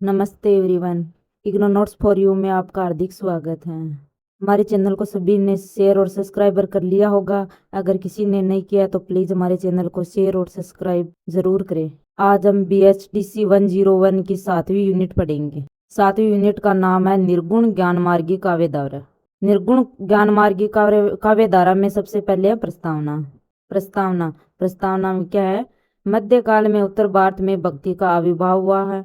नमस्ते everyone. IGNOU notes for you में आपका हार्दिक स्वागत है। हमारे चैनल को सभी ने शेयर और सब्सक्राइबर कर लिया होगा। अगर किसी ने नहीं किया तो प्लीज हमारे चैनल को शेयर और सब्सक्राइब जरूर करें। आज हम BHDC 101 की 7वीं यूनिट पढ़ेंगे। 7वीं यूनिट का नाम है निर्गुण ज्ञान मार्गी काव्य धारा। निर्गुण ज्ञान मार्गी काव्य धारा में सबसे पहले है प्रस्तावना। प्रस्तावना प्रस्तावना में क्या है? मध्यकाल में उत्तर भारत में भक्ति का आविर्भाव हुआ है।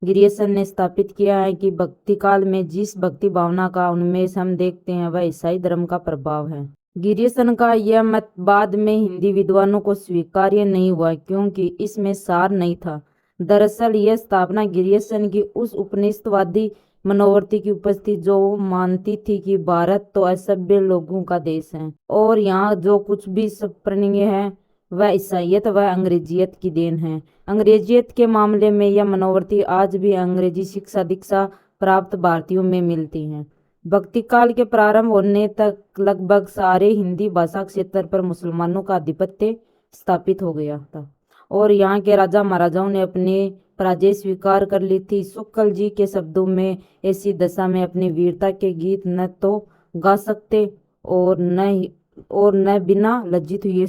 गिरियसन ने स्थापित किया है कि भक्ति काल में जिस भक्ति भावना का उन्मेष हम देखते हैं वह ईसाई धर्म का प्रभाव है। गिरियसन का यह मत बाद में हिंदी विद्वानों को स्वीकार्य नहीं हुआ क्योंकि इसमें सार नहीं था। दरअसल यह स्थापना गिरियसन की उस उपनिषदवादी मनोवृत्ति की उपस्थिति जो मानती थी कि भारत तो असभ्य लोगों का देश है और यहाँ जो कुछ भी सपरणीय है वह ईसाइयत व अंग्रेजियत की देन है। अंग्रेजियत के मामले में यह मनोवृत्ति आज भी अंग्रेजी शिक्षा दीक्षा प्राप्त भारतीयों में मिलती है। भक्ति काल के प्रारंभ होने तक लगभग सारे हिंदी भाषा क्षेत्र पर मुसलमानों का आधिपत्य स्थापित हो गया था और यहाँ के राजा महाराजाओं ने अपने पराजय स्वीकार कर ली थी। शुक्ल जी के शब्दों में ऐसी दशा में अपनी वीरता के गीत न तो गा सकते और न बिना लज्जित हुए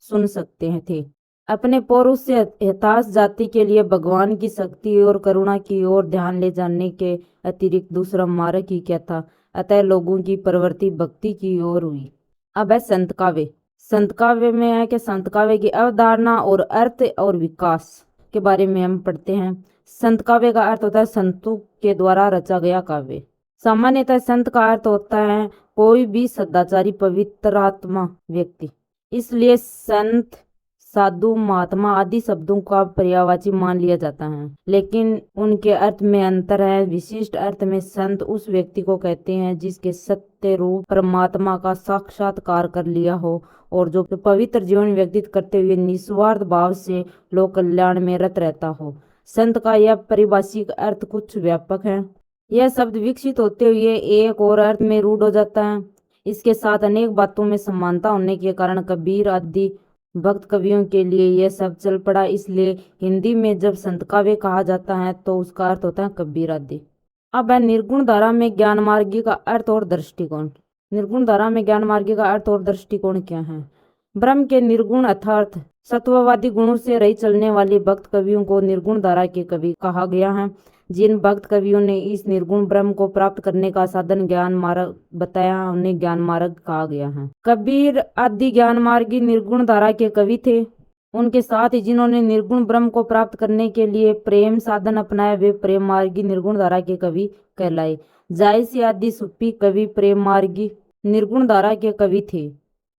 सुन सकते हैं थे। अपने पौरुष से हताश जाति के लिए भगवान की शक्ति और करुणा की ओर ध्यान ले जाने के अतिरिक्त दूसरा मार्ग ही क्या था? अतः लोगों की प्रवृत्ति भक्ति की ओर हुई। अब है संत काव्य। संत काव्य में है कि संत काव्य की अवधारणा और अर्थ और विकास के बारे में हम पढ़ते हैं। संत काव्य का अर्थ होता है संतों के द्वारा रचा गया काव्य। सामान्यतः संत का अर्थ होता है कोई भी सदाचारी पवित्रात्मा व्यक्ति। इसलिए संत साधु महात्मा आदि शब्दों का पर्यायवाची मान लिया जाता है, लेकिन उनके अर्थ में अंतर है। विशिष्ट अर्थ में संत उस व्यक्ति को कहते हैं जिसके सत्य रूप परमात्मा का साक्षात्कार कर लिया हो और जो पवित्र जीवन व्यतीत करते हुए निस्वार्थ भाव से लोक कल्याण में रत रहता हो। संत का यह पारिभाषिक अर्थ कुछ व्यापक है। यह शब्द विकसित होते हुए एक और अर्थ में रूढ़ हो जाता है। इसके साथ अनेक बातों में समानता होने के कारण कबीर आदि भक्त कवियों के लिए यह शब्द चल पड़ा। इसलिए हिंदी में जब संत काव्य कहा जाता है तो उसका अर्थ होता है कबीर आदि। अब है निर्गुण धारा में ज्ञान मार्गी का अर्थ और दृष्टिकोण। निर्गुण धारा में ज्ञान मार्गी का अर्थ और दृष्टिकोण क्या है? ब्रह्म के निर्गुण अर्थात सत्ववादी गुणों से रही चलने वाले भक्त कवियों को निर्गुण धारा के कवि कहा गया है। जिन भक्त कवियों ने इस निर्गुण ब्रह्म को प्राप्त करने का साधन ज्ञान मार्ग बताया उन्हें ज्ञान मार्ग कहा गया है। कबीर आदि ज्ञान मार्गी निर्गुण धारा के कवि थे। उनके साथ ही जिन्होंने निर्गुण ब्रह्म को प्राप्त करने के लिए प्रेम साधन अपनाया वे प्रेम मार्गी निर्गुण धारा के कवि कहलाए। जायसी आदि सुप्पी कवि प्रेम मार्गी निर्गुण धारा के कवि थे।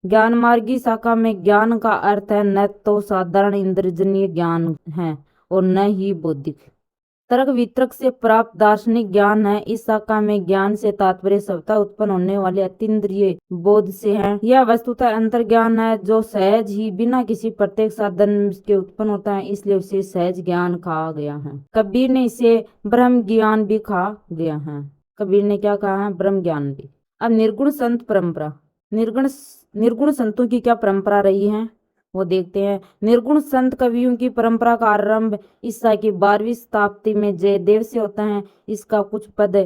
ज्ञान मार्गी शाखा में ज्ञान का अर्थ है न तो साधारण इंद्रियजन्य ज्ञान है और न ही बौद्धिक तर्क वितर्क से प्राप्त दार्शनिक ज्ञान है। इस शाखा में ज्ञान से तात्पर्य स्वतः उत्पन्न होने वाले अतीन्द्रिय बोध से है। यह वस्तुतः अंतर्ज्ञान है जो सहज ही बिना किसी प्रत्येक साधन के उत्पन्न होता है, इसलिए उसे सहज ज्ञान कहा गया है। कबीर ने इसे ब्रह्म ज्ञान भी कहा गया है। कबीर ने क्या कहा है? ब्रह्म ज्ञान भी। अब निर्गुण संत परंपरा। निर्गुण संतों की क्या परंपरा रही है वो देखते हैं। निर्गुण संत कवियों की परंपरा का आरंभ ईसा की 12वीं शताब्दी में जयदेव से होता है। इसका कुछ पद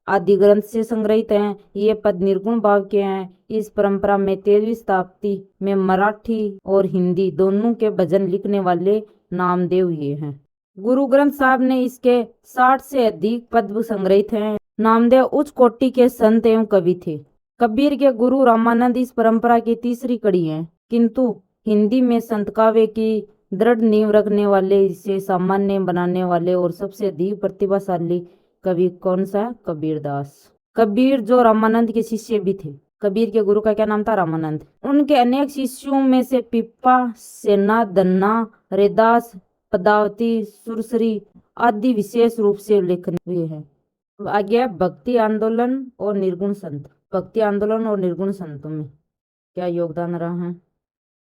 आदि ग्रंथ से संग्रहित हैं। ये पद निर्गुण भाव के हैं। इस परंपरा में 13वीं शताब्दी में मराठी और हिंदी दोनों के भजन लिखने वाले नामदेव हुए हैं। गुरु ग्रंथ साहब ने इसके 60 से अधिक पद संग्रहित हैं। नामदेव उच्च कोटि के संत एवं कवि थे। कबीर के गुरु रामानंद इस परंपरा की तीसरी कड़ी हैं, किंतु हिंदी में संत काव्य की दृढ़ नींव रखने वाले, इसे सामान्य बनाने वाले और सबसे अधिक प्रतिभाशाली कवि कौन सा है? कबीरदास। कबीर जो रामानंद के शिष्य भी थे। कबीर के गुरु का क्या नाम था? रामानंद। उनके अनेक शिष्यों में से पिप्पा, सेना, धन्ना, रैदास, पदावती, सुरसरी आदि विशेष रूप से उल्लेखनीय हुए हैं। आगे भक्ति आंदोलन और निर्गुण संत। भक्ति आंदोलन और निर्गुण संतों में क्या योगदान रहा है?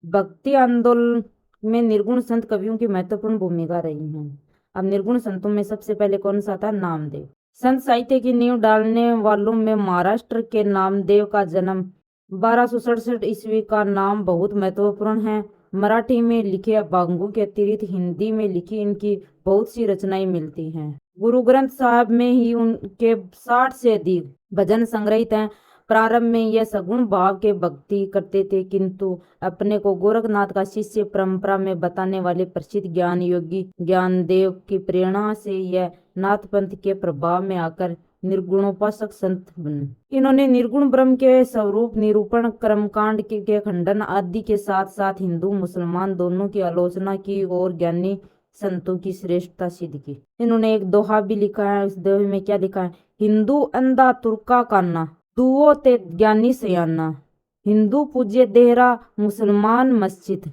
भक्ति आंदोलन में निर्गुण संत कवियों की महत्वपूर्ण भूमिका रही है। अब निर्गुण संतों में सबसे पहले कौन सा था? नामदेव। संत साहित्य की नींव डालने वालों में महाराष्ट्र के नामदेव का जन्म 1267 ईस्वी का नाम बहुत महत्वपूर्ण है। मराठी में लिखे बांगू के अतिरिक्त हिंदी में लिखी इनकी बहुत सी रचनाएं मिलती हैं। गुरु ग्रंथ साहब में ही उनके 60 से अधिक भजन संग्रहित हैं। प्रारंभ में यह सगुण भाव के भक्ति करते थे, किंतु अपने को गोरखनाथ का शिष्य परंपरा में बताने वाले प्रसिद्ध ज्ञान योगी ज्ञानदेव की प्रेरणा से यह नाथ पंथ के प्रभाव में आकर निर्गुणोपासक संत बने। इन्होंने निर्गुण ब्रह्म के स्वरूप निरूपण, कर्मकांड के खंडन आदि के साथ साथ हिंदू मुसलमान दोनों की आलोचना की और ज्ञानी संतों की श्रेष्ठता सिद्ध की। इन्होंने एक दोहा भी लिखा है। उस दोहे में क्या लिखा है? हिंदू अंधा तुर्का कान्ना, दुओ ते ज्ञानी सयाना, हिंदू पूज्य देहरा मुसलमान मस्जिद,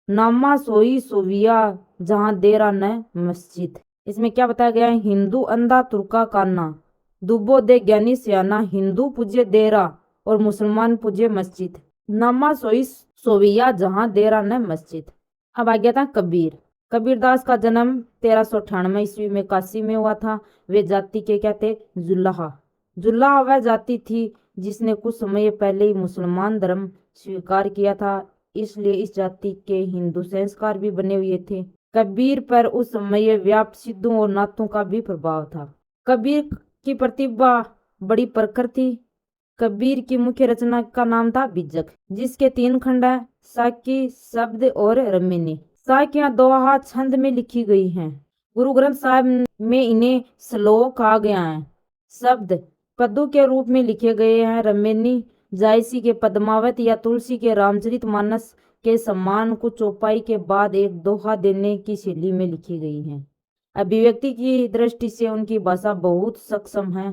नामा सोई सोविया जहां देरा न मस्जिद। इसमें क्या बताया गया है? हिंदू अंधा तुर्का कान्ना, दुबो दे ज्ञानी सियाना, हिंदू पूज्य देरा और मुसलमान पूज्य मस्जिद, नामा सोई सोविया जहां देरा न मस्जिद। अब आ गया था कबीर। कबीरदास का जन्म 1398 ईस्वी में काशी में हुआ था। वे जाति के क्या थे? जुल्लाहा। जुल्लाहा वह जाति थी जिसने कुछ समय पहले ही मुसलमान धर्म स्वीकार किया था, इसलिए इस जाति के हिंदू संस्कार भी बने हुए थे। कबीर पर उस समय व्याप्त सिद्धों और नाथों का भी प्रभाव था। कबीर की प्रतिभा बड़ी प्रखर थी। कबीर की मुख्य रचना का नाम था बिजक, जिसके 3 खंड है, साकी, शब्द और रमेनी। साकियां दोहा छंद में लिखी गई हैं। गुरु ग्रंथ साहब में इन्हें श्लोक कहा गया है। शब्द पद्यों के रूप में लिखे गए हैं। रमेनी जायसी के पद्मावत या तुलसी के रामचरितमानस के समान कुछ चौपाई के बाद एक दोहा देने की शैली में लिखी गई है। अभिव्यक्ति की दृष्टि से उनकी भाषा बहुत सक्षम है।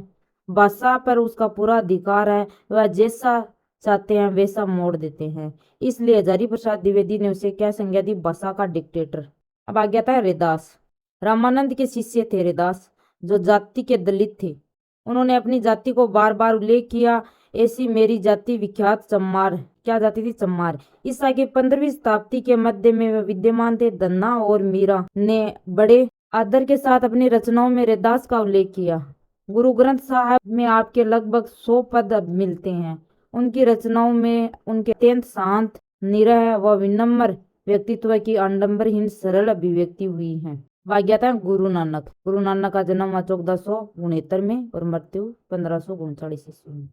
भाषा पर उसका पूरा अधिकार है। वह जैसा चाहते हैं वैसा मोड़ देते हैं। इसलिए हजारी प्रसाद द्विवेदी ने उसे क्या संज्ञा दी? भाषा का डिक्टेटर। अब आ गया था रैदास। रामानंद के शिष्य थे रैदास, जो जाति के दलित थे। उन्होंने अपनी जाति को बार बार उल्लेख किया। ऐसी मेरी जाति विख्यात चम्मार। क्या जाति थी? चम्मार। ईसा की 15वीं शताब्दी के मध्य में वे विद्यमान थे। धन्ना और मीरा ने बड़े आदर के साथ अपनी रचनाओं में रैदास का उल्लेख किया। गुरु ग्रंथ साहब में आपके लगभग 100 पद मिलते हैं। उनकी रचनाओं में उनके अत्यंत शांत, निरह व विनम्र व्यक्तित्व की आडंबरहीन सरल अभिव्यक्ति हुई है। वाग्यता गुरु नानक। गुरु नानक का जन्म 1469 में और मृत्यु 1539 ईस्वी में।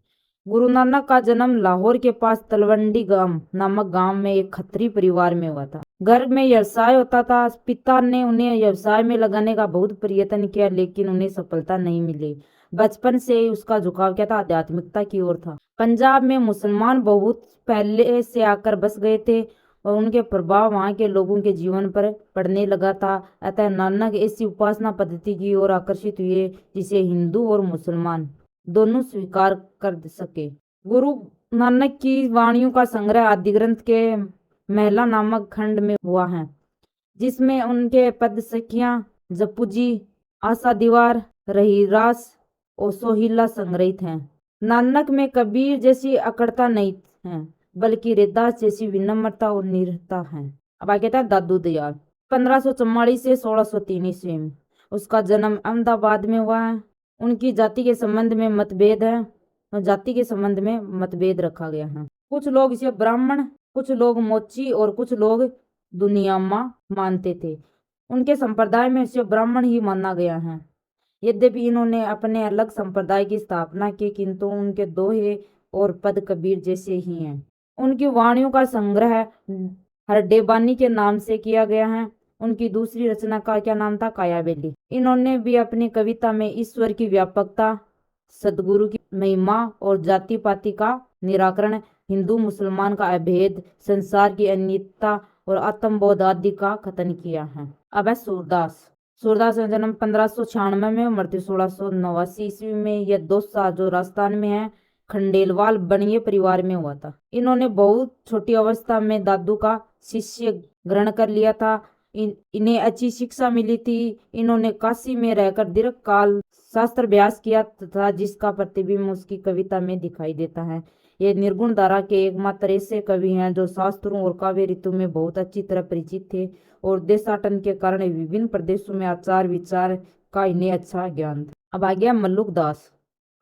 गुरु नानक का जन्म लाहौर के पास तलवंडी नामक गांव में एक खत्री परिवार में हुआ था। घर में व्यवसाय होता था। पिता ने उन्हें व्यवसाय में लगाने का बहुत प्रयत्न किया, लेकिन उन्हें सफलता नहीं मिली। बचपन से ही उसका झुकाव क्या था? आध्यात्मिकता की ओर था। पंजाब में मुसलमान बहुत पहले से आकर बस गए थे और उनके प्रभाव वहां के लोगों के जीवन पर पड़ने लगा था। अतः नानक ऐसी उपासना पद्धति की ओर आकर्षित हुए जिसे हिंदू और मुसलमान दोनों स्वीकार कर सके। गुरु नानक की वाणियों का संग्रह आदि ग्रंथ के महला नामक खंड में हुआ है, जिसमें उनके पद सखियां, जपुजी, आशा दीवार, रहीरास और सोहिला संग्रहित हैं। नानक में कबीर जैसी अकड़ता नहीं है, बल्कि रैदास जैसी विनम्रता और निरता है। अब आगे था दादू दयाल। 1544 से 1603 ईस्वी में उसका जन्म अहमदाबाद में हुआ है। उनकी जाति के संबंध में मतभेद है और जाति के संबंध में मतभेद रखा गया है। कुछ लोग इसे ब्राह्मण, कुछ लोग मोची और कुछ लोग दुनियामा मानते थे। उनके संप्रदाय में इसे ब्राह्मण ही माना गया है। यद्यपि इन्होंने अपने अलग संप्रदाय की स्थापना की, किंतु उनके दोहे और पद कबीर जैसे ही हैं। उनकी वाणियों का संग्रह हरडेबानी के नाम से किया गया है। उनकी दूसरी रचना का क्या नाम था? कायावेली। इन्होंने भी अपनी कविता में ईश्वर की व्यापकता, सदगुरु की महिमा और जाति पाति का निराकरण, हिंदू मुसलमान का अभेद, संसार की अनित्यता और आत्मबोध आदि का कथन किया है। अब है सूरदास। सूरदास का जन्म 1596 में, मृत्यु 1689 ईस्वी में। यह दोसा जो राजस्थान में है, खंडेलवाल बनिए परिवार में हुआ था। इन्होंने बहुत छोटी अवस्था में दादू का शिष्य ग्रहण कर लिया था। इन्हें अच्छी शिक्षा मिली थी। इन्होंने काशी में रहकर दीर्घ काल शास्त्र अभ्यास किया था, जिसका प्रतिबिंब उसकी कविता में दिखाई देता है। ये निर्गुण धारा के एकमात्र ऐसे कवि हैं जो शास्त्रों और काव्य ऋतु में बहुत अच्छी तरह परिचित थे और देशाटन के कारण विभिन्न प्रदेशों में आचार विचार का इन्हें अच्छा ज्ञान था। अब आ गया मल्लुक दास।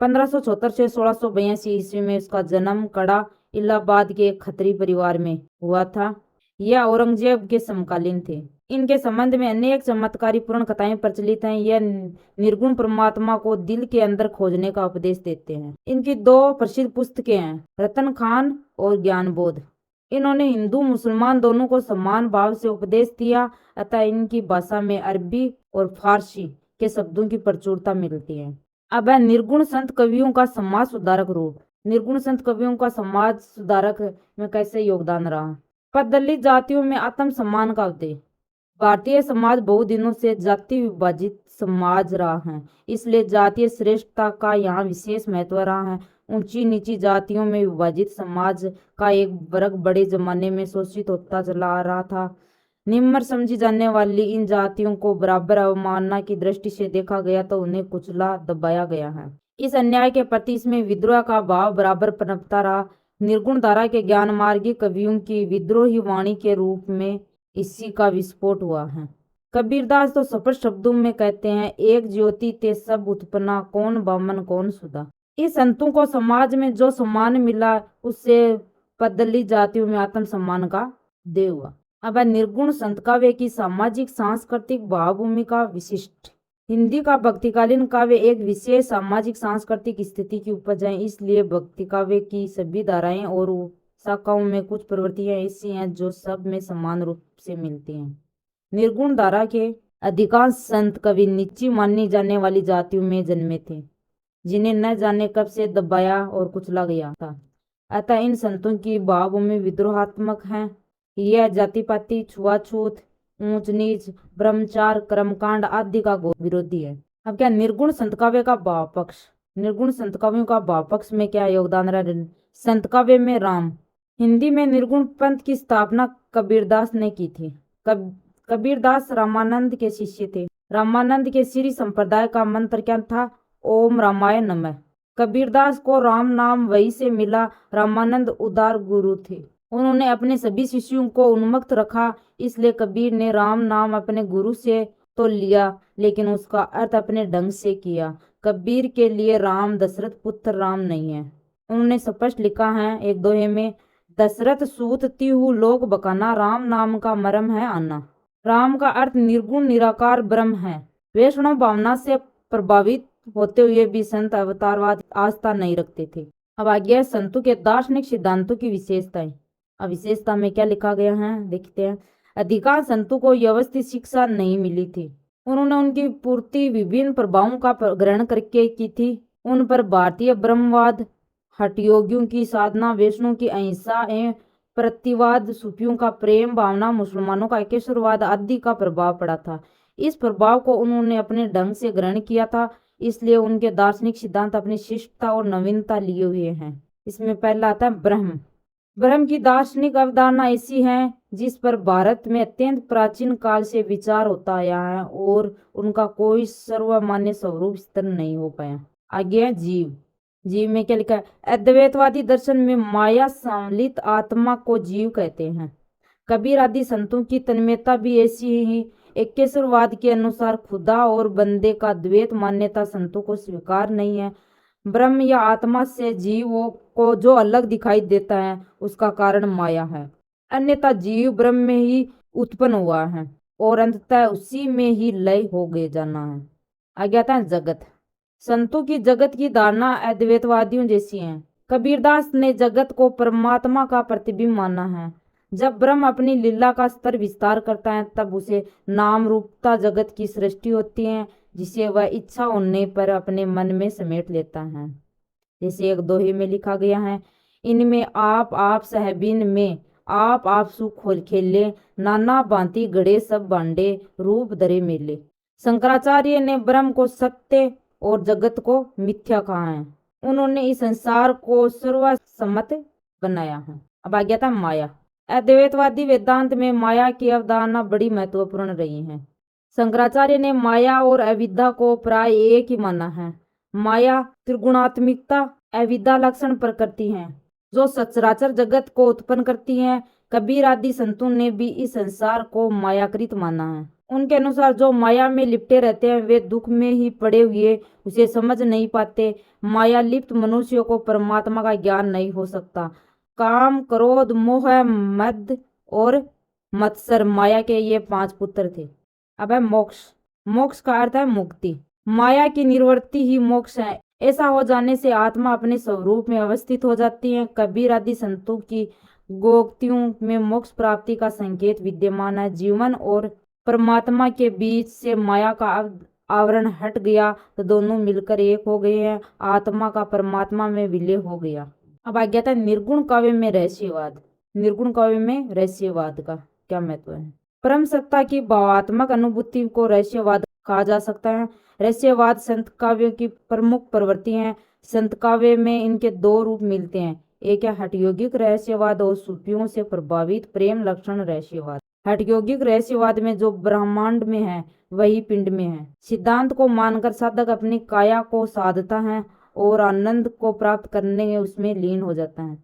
1574 से 1682 ईस्वी में उसका जन्म कड़ा इलाहाबाद के एक खत्री परिवार में हुआ था। यह औरंगजेब के समकालीन थे। इनके संबंध में अनेक चमत्कारी पूर्ण कथाएं प्रचलित हैं। यह निर्गुण परमात्मा को दिल के अंदर खोजने का उपदेश देते हैं। इनकी दो प्रसिद्ध पुस्तकें हैं, रतन खान और ज्ञान बोध। इन्होंने हिंदू मुसलमान दोनों को समान भाव से उपदेश दिया, अतः इनकी भाषा में अरबी और फारसी के शब्दों की प्रचुरता मिलती है। अब है निर्गुण संत कवियों का समाज सुधारक रूप। निर्गुण संत कवियों का समाज सुधारक में कैसे योगदान रहा। पर दलित जातियों में आत्म सम्मान का उदय। भारतीय समाज बहुत दिनों से जाति विभाजित समाज रहा है, इसलिए जातीय श्रेष्ठता का यहाँ विशेष महत्व रहा है। ऊंची नीची जातियों में विभाजित समाज का एक वर्ग बड़े जमाने में शोषित होता चला आ रहा था। निम्न समझी जाने वाली इन जातियों को बराबर अवमानना की दृष्टि से देखा गया तो उन्हें कुचला दबाया गया है। इस अन्याय के प्रति इसमें विद्रोह का भाव बराबर पनपता रहा। निर्गुण धारा के ज्ञान मार्गी कवियों की विद्रोही वाणी के रूप में इसी का विस्फोट हुआ है। कबीरदास तो स्पष्ट शब्दों में कहते हैं, एक ज्योति ते सब उत्पन्ना, कौन बामन कौन सुधा। इस संतों को समाज में जो सम्मान मिला उससे पदली जातियों में आत्म सम्मान का दे हुआ। अब निर्गुण संत काव्य की सामाजिक सांस्कृतिक भाव भूमिका विशिष्ट। हिंदी का भक्तिकालीन काव्य एक विशेष सामाजिक सांस्कृतिक स्थिति की उपज है, इसलिए भक्ति काव्य की सभी धाराएं और शाखाओं में कुछ प्रवृत्तियां ऐसी हैं जो सब में समान रूप से मिलती हैं। निर्गुण धारा के अधिकांश संत कवि नीची मानी जाने वाली जातियों में जन्मे थे, जिन्हें न जाने कब से दबाया और कुचला गया था। अतः इन संतों की भावभूमि विद्रोहात्मक है। यह जाति पाति, छुआछूत, ऊंच नीच, ब्रह्मचार, कर्मकांड आदि का विरोधी है। अब क्या निर्गुण संत काव्य का भाव पक्ष। निर्गुण संत काव्यों का भाव पक्ष में क्या योगदान रहा। संत काव्य में राम। हिंदी में निर्गुण पंथ की स्थापना कबीरदास ने की थी। कबीरदास रामानंद के शिष्य थे। रामानंद के श्री संप्रदाय का मंत्र क्या था, ओम रामाय नमः। कबीरदास को राम नाम वही से मिला। रामानंद उदार गुरु थे, उन्होंने अपने सभी शिष्यों को उन्मुक्त रखा, इसलिए कबीर ने राम नाम अपने गुरु से तो लिया लेकिन उसका अर्थ अपने ढंग से किया। कबीर के लिए राम दशरथ पुत्र राम नहीं है। उन्होंने स्पष्ट लिखा है एक दोहे में, दशरथ सूत तिहु लोक बकाना, राम नाम का मरम है आना। राम का अर्थ निर्गुण निराकार ब्रह्म है। वैष्णव भावना से प्रभावित होते हुए भी संत अवतारवाद आस्था नहीं रखते थे। अब आगे है संतों के दार्शनिक सिद्धांतों की विशेषताएं। अब विशेषता में क्या लिखा गया है देखते हैं। अधिकांश संतों को व्यवस्थित शिक्षा नहीं मिली थी। उन्होंने उनकी पूर्ति विभिन्न प्रभावों का ग्रहण करके की थी। उन पर भारतीय ब्रह्मवाद, हठयोगियों की साधना, वैष्णव की अहिंसा एवं प्रतिवाद, सूफियों का प्रेम भावना, मुसलमानों का एकेश्वरवाद आदि का प्रभाव पड़ा था। इस प्रभाव को उन्होंने अपने ढंग से ग्रहण किया था, इसलिए उनके दार्शनिक सिद्धांत अपनी शिष्टता और नवीनता लिए हुए हैं। इसमें पहला आता है ब्रह्म। ब्रह्म की दार्शनिक अवधारणा ऐसी है जिस पर भारत में अत्यंत प्राचीन काल से विचार होता आया है और उनका कोई सर्वमान्य स्वरूप स्थिर नहीं हो पाया। आगे है जीव। जीव में क्या लिखा है, अद्वैतवादी दर्शन में माया सम्मिलित आत्मा को जीव कहते हैं। कबीर आदि संतों की तन्मयता भी ऐसी ही। एकेश्वरवाद के अनुसार खुदा और बंदे का द्वैत मान्यता संतों को स्वीकार नहीं है। ब्रह्म या आत्मा से जीवों को जो अलग दिखाई देता है उसका कारण माया है, अन्यथा जीव ब्रह्म में ही उत्पन्न हुआ है और अंततः उसी में ही लय हो गए जाना है। आगे आता है जगत। संतों की जगत की धारणा अद्वैतवादियों जैसी है। कबीरदास ने जगत को परमात्मा का प्रतिबिंब माना है। जब ब्रह्म अपनी लीला का स्तर विस्तार करता है तब उसे नाम रूपता जगत की सृष्टि होती है, जिसे वह इच्छा होने पर अपने मन में समेट लेता है। जैसे एक दोहे में लिखा गया है, इनमें आप सहबीन में आप सुख खोल खेले, नाना भांति गढ़े सब बांडे, रूप धरे मेले। शंकराचार्य ने ब्रह्म को सत्य और जगत को मिथ्या कहा है। उन्होंने इस संसार को सर्वसम्मत बनाया है। अब आ गया था माया। अद्वैतवादी वेदांत में माया की अवधारणा बड़ी महत्वपूर्ण रही है। शंकराचार्य ने माया और अविद्या को प्राय एक ही माना है। माया त्रिगुणात्मिकता, अविद्या लक्षण प्रकृति है जो सचराचर जगत को उत्पन्न करती है। कबीर आदि संतों ने भी इस संसार को मायाकृत माना है। उनके अनुसार जो माया में लिपटे रहते हैं वे दुख में ही पड़े हुए उसे समझ नहीं पाते। माया लिप्त मनुष्यों को परमात्मा का ज्ञान नहीं हो सकता। काम, क्रोध, मोह, मद और मत्सर, माया के ये 5 पुत्र थे। अब है मोक्ष। मोक्ष का अर्थ है मुक्ति। माया की निवृत्ति ही मोक्ष है। ऐसा हो जाने से आत्मा अपने स्वरूप में अवस्थित हो जाती है। कबीर आदि संतों की गोक्तियों में मोक्ष प्राप्ति का संकेत विद्यमान है। जीवन और परमात्मा के बीच से माया का आवरण हट गया तो दोनों मिलकर एक हो गए हैं। आत्मा का परमात्मा में विलय हो गया। अब आ गया था निर्गुण काव्य में रहस्यवाद। निर्गुण काव्य में रहस्यवाद का क्या महत्व है? परम सत्ता की भावात्मक अनुभूति को रहस्यवाद कहा जा सकता है। रहस्यवाद संत काव्यों की प्रमुख प्रवृत्ति है। संत काव्य में इनके 2 रूप मिलते हैं। एक है हठयोगिक रहस्यवाद और सूफियों से प्रभावित प्रेम लक्षण रहस्यवाद। हठयोगिक रहस्यवाद में जो ब्रह्मांड में है वही पिंड में है सिद्धांत को मानकर साधक अपनी काया को साधता है और आनंद को प्राप्त करने में उसमें लीन हो जाता है।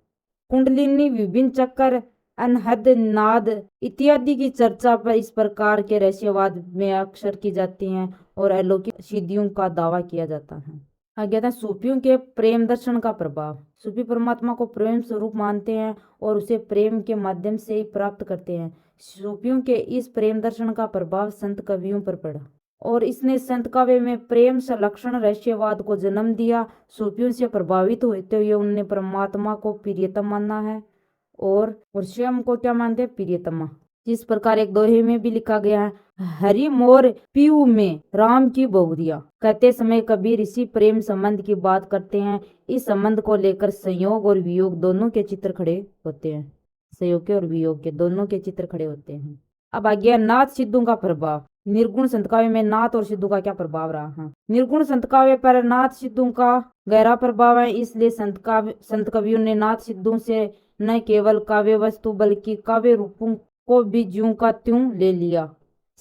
कुंडलिनी, विभिन्न चक्कर, अनहद नाद इत्यादि की चर्चा पर इस प्रकार के रहस्यवाद में अक्सर की जाती हैं और अलौकिक सिद्धियों का दावा किया जाता है। आगे था सूफियों के प्रेम दर्शन का प्रभाव। सूफी परमात्मा को प्रेम स्वरूप मानते हैं और उसे प्रेम के माध्यम से ही प्राप्त करते हैं। सूफियों के इस प्रेम दर्शन का प्रभाव संत कवियों पर पड़ा और इसने संत काव्य में प्रेम संलक्षण रहस्यवाद को जन्म दिया। सूफियों से प्रभावित होते हुए उन्होंने परमात्मा को प्रियतम माना है और स्वयं को क्या मानते हैं? प्रियतमा। जिस प्रकार एक दोहे में भी लिखा गया है, हरि मोर पीऊ में राम की बहुरिया। कहते समय कबीर इसी प्रेम संबंध की बात करते हैं। इस संबंध को लेकर संयोग और वियोग दोनों के चित्र खड़े होते हैं। संयोग के और वियोग के दोनों के चित्र खड़े होते हैं। अब आ गया नाथ सिद्धों का प्रभाव। निर्गुण संत काव्य में नाथ और सिद्धों का क्या प्रभाव रहा है? निर्गुण संत काव्य पर नाथ सिद्धों का गहरा प्रभाव है। इसलिए संत कवियों ने नाथ सिद्धों से न केवल काव्य वस्तु बल्कि काव्य रूपों को भी ज्यों का त्यों ले लिया।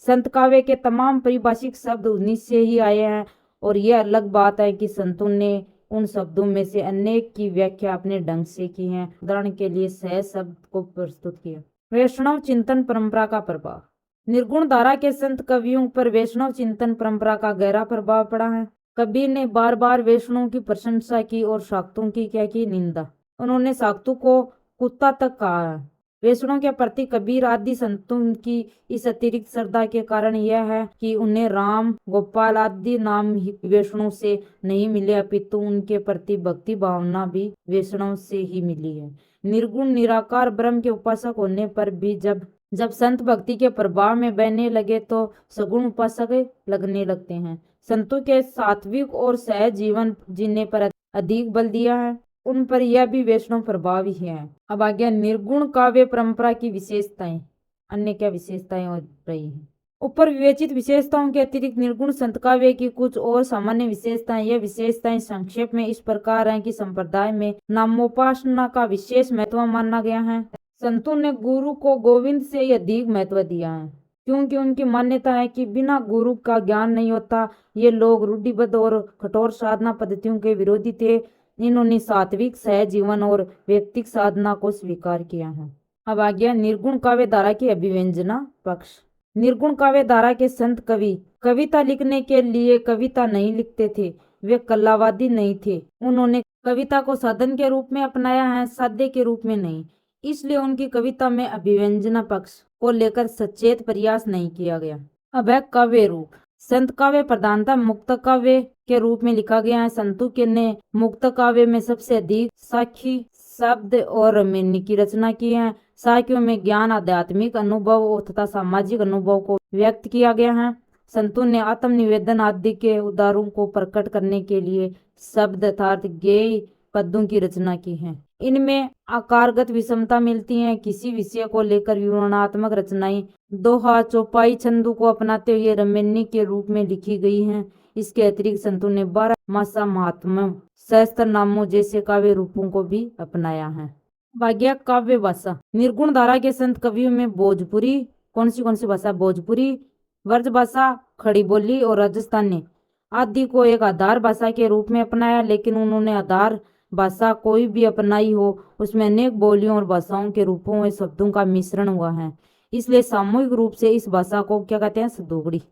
संत काव्य के तमाम परिभाषिक शब्द उन्हीं से ही आए हैं और यह अलग बात है कि संतों ने उन शब्दों में से अनेक की व्याख्या अपने ढंग से की है। उदाहरण के लिए सहज शब्द को प्रस्तुत किया। वैष्णव चिंतन परंपरा का प्रभाव। निर्गुण धारा के संत कवियों पर वैष्णव चिंतन परंपरा का गहरा प्रभाव पड़ा है। कबीर ने बार बार वैष्णव की प्रशंसा की और शाक्तों की क्या की? निंदा। उन्होंने शाक्तों को कुत्ता तक कहा है। वैष्णव के प्रति कबीर आदि संतों की इस अतिरिक्त श्रद्धा के कारण यह है कि उन्हें राम, गोपाल आदि नाम ही वैष्णव से नहीं मिले, अपितु उनके प्रति भक्ति भावना भी वैष्णव से ही मिली है। निर्गुण निराकार ब्रह्म के उपासक होने पर भी जब संत भक्ति के प्रभाव में बहने लगे तो सगुण उपासक लगने लगते हैं। संतों के सात्विक और सहज जीवन जीने पर अधिक बल दिया है। उन पर यह भी वैष्णव प्रभाव ही है। अब आ गया निर्गुण काव्य परंपरा की विशेषताएं। अन्य क्या विशेषताएं हो रही हैं? ऊपर विवेचित विशेषताओं के अतिरिक्त निर्गुण संत काव्य की कुछ और सामान्य विशेषताएं। यह विशेषताएं संक्षेप में इस प्रकार हैं कि संप्रदाय में नामोपासना का विशेष महत्व माना गया है। संतों ने गुरु को गोविंद से ही अधिक महत्व दिया है क्योंकि उनकी मान्यता है कि बिना गुरु का ज्ञान नहीं होता। ये लोग रूढ़िबद्ध और कठोर साधना पद्धतियों के विरोधी थे। इन्होंने सात्विक सहज जीवन और व्यक्तिक साधना को स्वीकार किया है। अब आ गया निर्गुण काव्य धारा की अभिव्यंजना पक्ष। निर्गुण काव्य धारा के संत कवि कविता लिखने के लिए कविता नहीं लिखते थे। वे कलावादी नहीं थे। उन्होंने कविता को साधन के रूप में अपनाया है, साध्य के रूप में नहीं। इसलिए उनकी कविता में अभिव्यंजना पक्ष को लेकर सचेत प्रयास नहीं किया गया। अब है काव्य रूप। संत काव्य प्रधानतः मुक्त काव्य के रूप में लिखा गया है। संतों के ने मुक्त काव्य में सबसे अधिक साखी शब्द और रमणी की रचना की है। साखियों में ज्ञान, आध्यात्मिक अनुभव तथा सामाजिक अनुभव को व्यक्त किया गया है। संतों ने आत्मनिवेदन आदि के उद्गारों को प्रकट करने के लिए शब्द अर्थात गेय पद्यों की रचना की है। इनमें आकारगत विषमता मिलती है। किसी विषय को लेकर विवरणात्मक रचनाएं दोहा, चौपाई छंदों को अपनाते हुए रमणी के रूप में लिखी गई हैं। इसके अतिरिक्त संतों ने 12 मासा, महात्म्य, सहस्त्र नामों जैसे काव्य रूपों को भी अपनाया है। भाग्य काव्य भाषा। निर्गुण धारा के संत कवियों में भोजपुरी कौन सी भाषा? भोजपुरी, व्रज भाषा, खड़ी बोली और राजस्थानी आदि को एक आधार भाषा के रूप में अपनाया। लेकिन उन्होंने आधार भाषा कोई भी अपनाई हो उसमें अनेक बोलियों और भाषाओं के रूपों और शब्दों का मिश्रण हुआ है। इसलिए सामूहिक रूप से इस भाषा को क्या कहते हैं? सदोगड़ी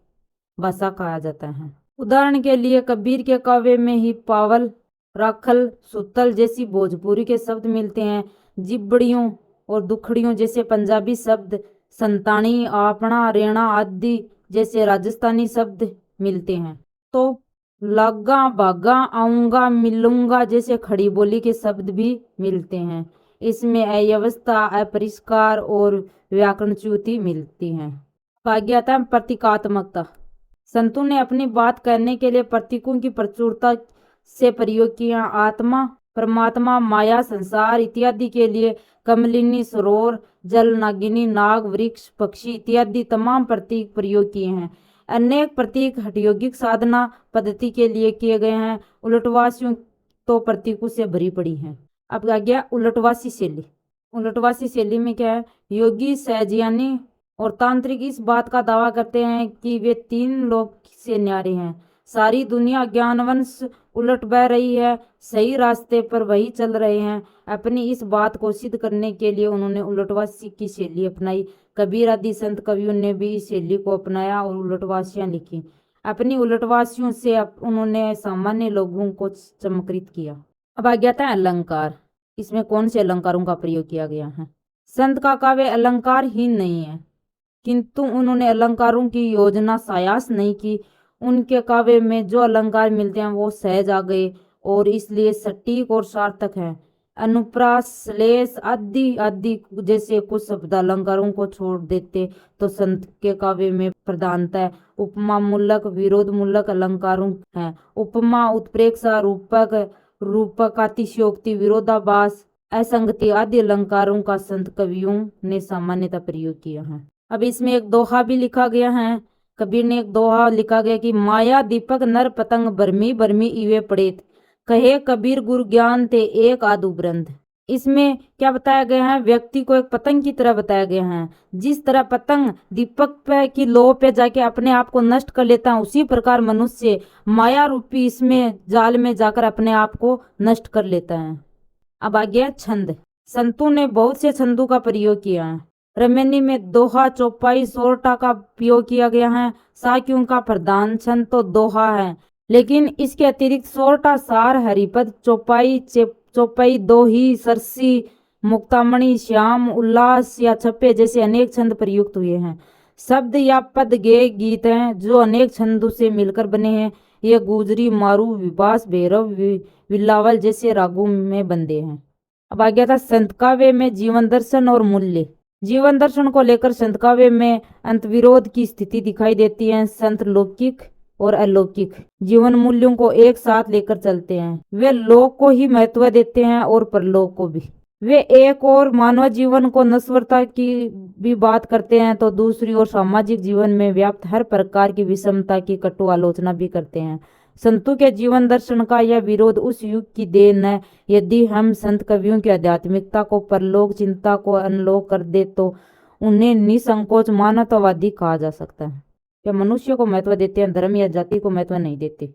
भाषा कहा जाता है। उदाहरण के लिए कबीर के काव्य में ही पावल, राखल, सुतल जैसी भोजपुरी के शब्द मिलते हैं। जिब्बड़ियों और दुखड़ियों जैसे पंजाबी शब्द संतानी, आपना, रेणा आदि जैसे राजस्थानी शब्द मिलते हैं। तो लगा, भागा, आऊंगा, मिलूंगा जैसे खड़ी बोली के शब्द भी मिलते हैं। इसमें अव्यवस्था, अपरिष्कार और व्याकरणच्युति मिलती हैं। आगे आता है प्रतीकात्मकता। संतों ने अपनी बात कहने के लिए प्रतीकों की प्रचुरता से प्रयोग किया। आत्मा, परमात्मा, माया, संसार इत्यादि के लिए कमलिनी, सरोवर, जल, नागिनी, नाग, वृक्ष, पक्षी इत्यादि तमाम प्रतीक प्रयोग किए हैं। अनेक प्रतीक हठयोगिक साधना पद्धति के लिए किए गए हैं। उलटवासियों तो प्रतीकों से भरी पड़ी हैं। अब आ गया उलटवासी शैली। उलटवासी शैली में क्या है? योगी, सहजयानी और तांत्रिक इस बात का दावा करते हैं कि वे तीन लोक से न्यारे हैं। सारी दुनिया ज्ञानवंश उलट बह रही है, सही रास्ते पर वही चल रहे हैं। अपनी इस बात को सिद्ध करने के लिए उन्होंने उलटवासी की शैली अपनाई। कबीर आदि संत कवियों ने भी इस शैली को अपनाया और उलटवासियां लिखी। अपनी उलटवासियों से उन्होंने सामान्य लोगों को चमत्कृत किया। अब आ गया था अलंकार। इसमें कौन से अलंकारों का प्रयोग किया गया है? संत का काव्य अलंकारहीन नहीं है, किंतु उन्होंने अलंकारों की योजना सायास नहीं की। उनके काव्य में जो अलंकार मिलते हैं वो सहज आ गए और इसलिए सटीक और सार्थक हैं। अनुप्रास, श्लेष आदि आदि जैसे कुछ शब्द अलंकारों को छोड़ देते तो संत के काव्य में प्रधानतः उपमा मूलक, विरोध मूलक अलंकारों हैं। उपमा, उत्प्रेक्षा, रूपक, रूपकातिशयोक्ति, विरोधाभास, असंगति आदि अलंकारों का संत कवियों ने सामान्यतः प्रयोग किया है। अब इसमें एक दोहा भी लिखा गया है। कबीर ने एक दोहा लिखा गया कि माया दीपक नर पतंग बरमी बरमी इवे पड़ेत, कहे कबीर गुरु ज्ञान ते एक आदु ब्रंद। इसमें क्या बताया गया है? व्यक्ति को एक पतंग की तरह बताया गया है। जिस तरह पतंग दीपक पे की लौ पे जाके अपने आप को नष्ट कर लेता है, उसी प्रकार मनुष्य माया रूपी इसमें जाल में जाकर अपने आप को नष्ट कर लेता है। अब आ गया छंद। संतों ने बहुत से छंदों का प्रयोग किया है। रमैनी में दोहा, चौपाई, सोरठा का प्रयोग किया गया है। साक्यों का प्रधान छंद तो दोहा है, लेकिन इसके अतिरिक्त सोरठा, सार, हरिपद, चौपाई, चौपाई, दोही, सरसी, मुक्तामणि, श्याम, उल्लास या छप्पे जैसे अनेक छंद प्रयुक्त हुए हैं। शब्द या पद गेय गीत हैं जो अनेक छंदों से मिलकर बने हैं। ये गुजरी, मारू, विपास, भैरव, विल्लावल जैसे रागों में बंधे हैं। अब आ गया था संत काव्य में जीवन दर्शन और मूल्य। जीवन दर्शन को लेकर संत काव्य में अंतविरोध की स्थिति दिखाई देती है। संत लौकिक और अलौकिक जीवन मूल्यों को एक साथ लेकर चलते हैं। वे लोक को ही महत्व देते हैं और परलोक को भी। वे एक और मानव जीवन को नश्वरता की भी बात करते हैं तो दूसरी ओर सामाजिक जीवन में व्याप्त हर प्रकार की विषमता की कटु आलोचना भी करते हैं। संतों के जीवन दर्शन का यह विरोध उस युग की देन है। यदि हम संत कवियों की आध्यात्मिकता को, परलोक चिंता को अनलोक कर दे तो उन्हें निसंकोच मानवतावादी कहा जा सकता है। क्या मनुष्य को महत्व देते हैं, धर्म या जाति को महत्व नहीं देते।